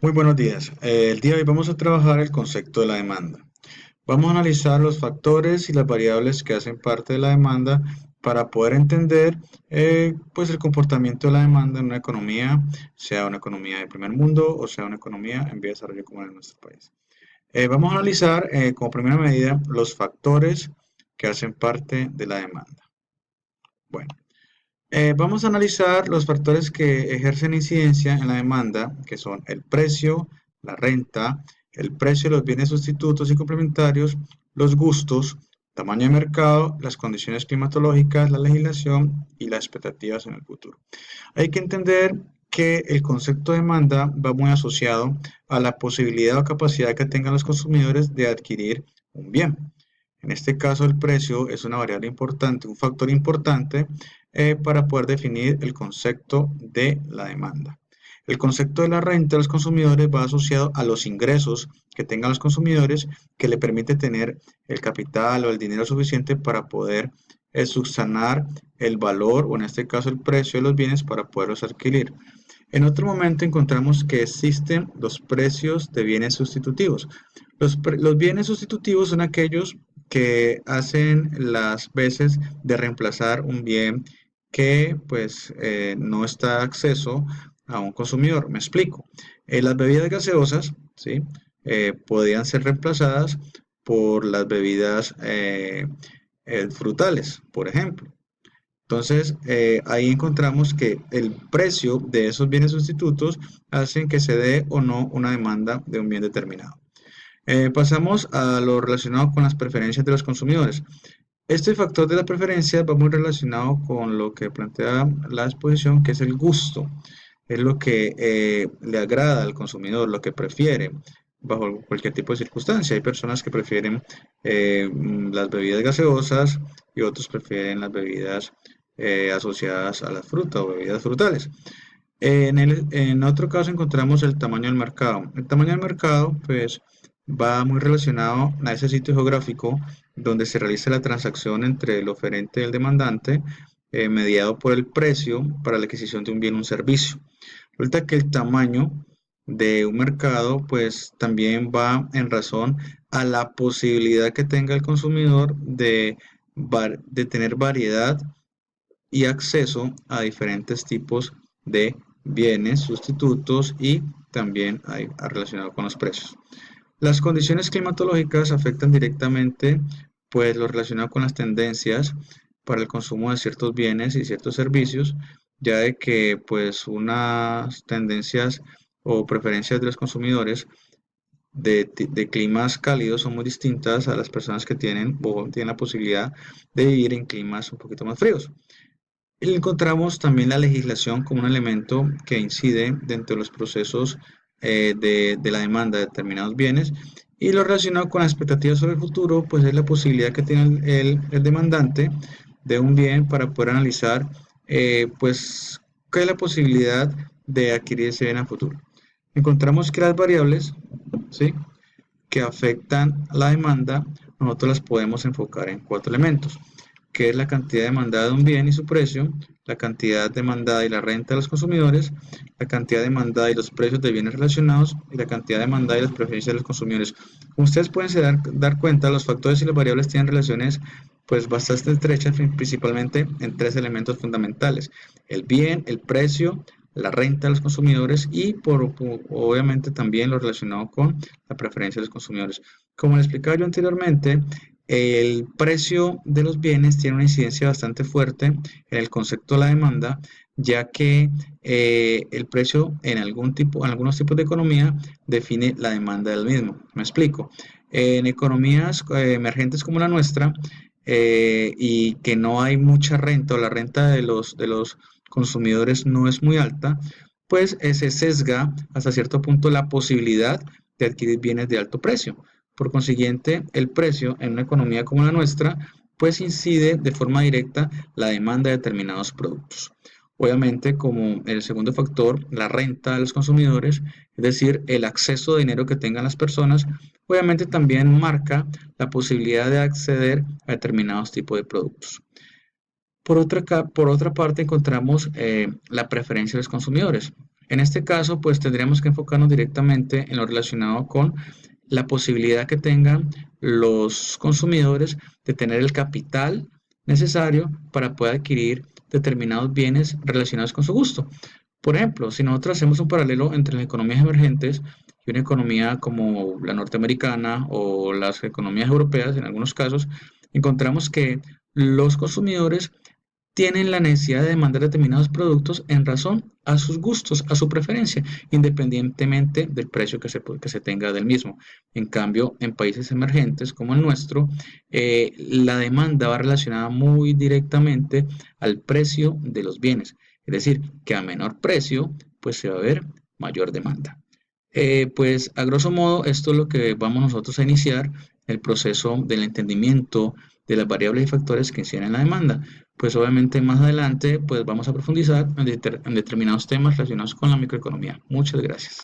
Muy buenos días. El día de hoy vamos a trabajar el concepto de la demanda. Vamos a analizar los factores y las variables que hacen parte de la demanda para poder entender pues el comportamiento de la demanda en una economía, sea una economía de primer mundo o sea una economía en vía de desarrollo como en nuestro país. Vamos a analizar como primera medida los factores que hacen parte de la demanda. Bueno, vamos a analizar los factores que ejercen incidencia en la demanda, que son el precio, la renta, el precio de los bienes sustitutos y complementarios, los gustos, tamaño de mercado, las condiciones climatológicas, la legislación y las expectativas en el futuro. Hay que entender que el concepto de demanda va muy asociado a la posibilidad o capacidad que tengan los consumidores de adquirir un bien. En este caso, el precio es una variable importante, un factor importante para poder definir el concepto de la demanda. El concepto de la renta de los consumidores va asociado a los ingresos que tengan los consumidores que le permite tener el capital o el dinero suficiente para poder subsanar el valor o en este caso el precio de los bienes para poderlos adquirir. En otro momento encontramos que existen los precios de bienes sustitutivos. Los bienes sustitutivos son aquellos que hacen las veces de reemplazar un bien que pues no está a acceso a un consumidor. Me explico. Las bebidas gaseosas, ¿sí? Podían ser reemplazadas por las bebidas frutales, por ejemplo. Entonces, ahí encontramos que el precio de esos bienes sustitutos hacen que se dé o no una demanda de un bien determinado. Pasamos a lo relacionado con las preferencias de los consumidores. Este factor de la preferencia va muy relacionado con lo que plantea la exposición, que es el gusto. Es lo que le agrada al consumidor, lo que prefiere bajo cualquier tipo de circunstancia. Hay personas que prefieren las bebidas gaseosas y otros prefieren las bebidas asociadas a la fruta o bebidas frutales. En otro caso encontramos el tamaño del mercado. El tamaño del mercado, pues, va muy relacionado a ese sitio geográfico donde se realiza la transacción entre el oferente y el demandante, mediado por el precio para la adquisición de un bien o un servicio. Resulta que el tamaño de un mercado, pues, también va en razón a la posibilidad que tenga el consumidor de tener variedad y acceso a diferentes tipos de bienes, sustitutos y también hay relacionado con los precios. Las condiciones climatológicas afectan directamente pues lo relacionado con las tendencias para el consumo de ciertos bienes y ciertos servicios, ya de que pues unas tendencias o preferencias de los consumidores de climas cálidos son muy distintas a las personas que tienen la posibilidad de vivir en climas un poquito más fríos. Encontramos también la legislación como un elemento que incide dentro de los procesos de la demanda de determinados bienes y lo relacionado con las expectativas sobre el futuro, pues es la posibilidad que tiene el demandante de un bien para poder analizar pues qué es la posibilidad de adquirir ese bien a futuro. Encontramos que las variables, ¿sí?, que afectan la demanda, nosotros las podemos enfocar en cuatro elementos, que es la cantidad demandada de un bien y su precio, la cantidad demandada y la renta de los consumidores, la cantidad demandada y los precios de bienes relacionados y la cantidad demandada y las preferencias de los consumidores. Como ustedes pueden dar cuenta, los factores y las variables tienen relaciones pues bastante estrechas, principalmente en tres elementos fundamentales: el bien, el precio, la renta de los consumidores y obviamente también lo relacionado con la preferencia de los consumidores. Como les explicaba yo anteriormente, el precio de los bienes tiene una incidencia bastante fuerte en el concepto de la demanda, ya que el precio en algunos tipos de economía define la demanda del mismo. Me explico. En economías emergentes como la nuestra y que no hay mucha renta o la renta de los consumidores no es muy alta, pues se sesga hasta cierto punto la posibilidad de adquirir bienes de alto precio. Por consiguiente, el precio en una economía como la nuestra, pues incide de forma directa la demanda de determinados productos. Obviamente, como el segundo factor, la renta de los consumidores, es decir, el acceso de dinero que tengan las personas, obviamente también marca la posibilidad de acceder a determinados tipos de productos. Por otra parte, encontramos la preferencia de los consumidores. En este caso, pues tendríamos que enfocarnos directamente en lo relacionado con la posibilidad que tengan los consumidores de tener el capital necesario para poder adquirir determinados bienes relacionados con su gusto. Por ejemplo, si nosotros hacemos un paralelo entre las economías emergentes y una economía como la norteamericana o las economías europeas, en algunos casos, encontramos que los consumidores tienen la necesidad de demandar determinados productos en razón a sus gustos, a su preferencia, independientemente del precio que se tenga del mismo. En cambio, en países emergentes como el nuestro, la demanda va relacionada muy directamente al precio de los bienes. Es decir, que a menor precio, pues se va a ver mayor demanda. Pues a grosso modo, esto es lo que vamos nosotros a iniciar, el proceso del entendimiento de las variables y factores que inciden en la demanda. Pues obviamente más adelante pues vamos a profundizar en determinados temas relacionados con la microeconomía. Muchas gracias.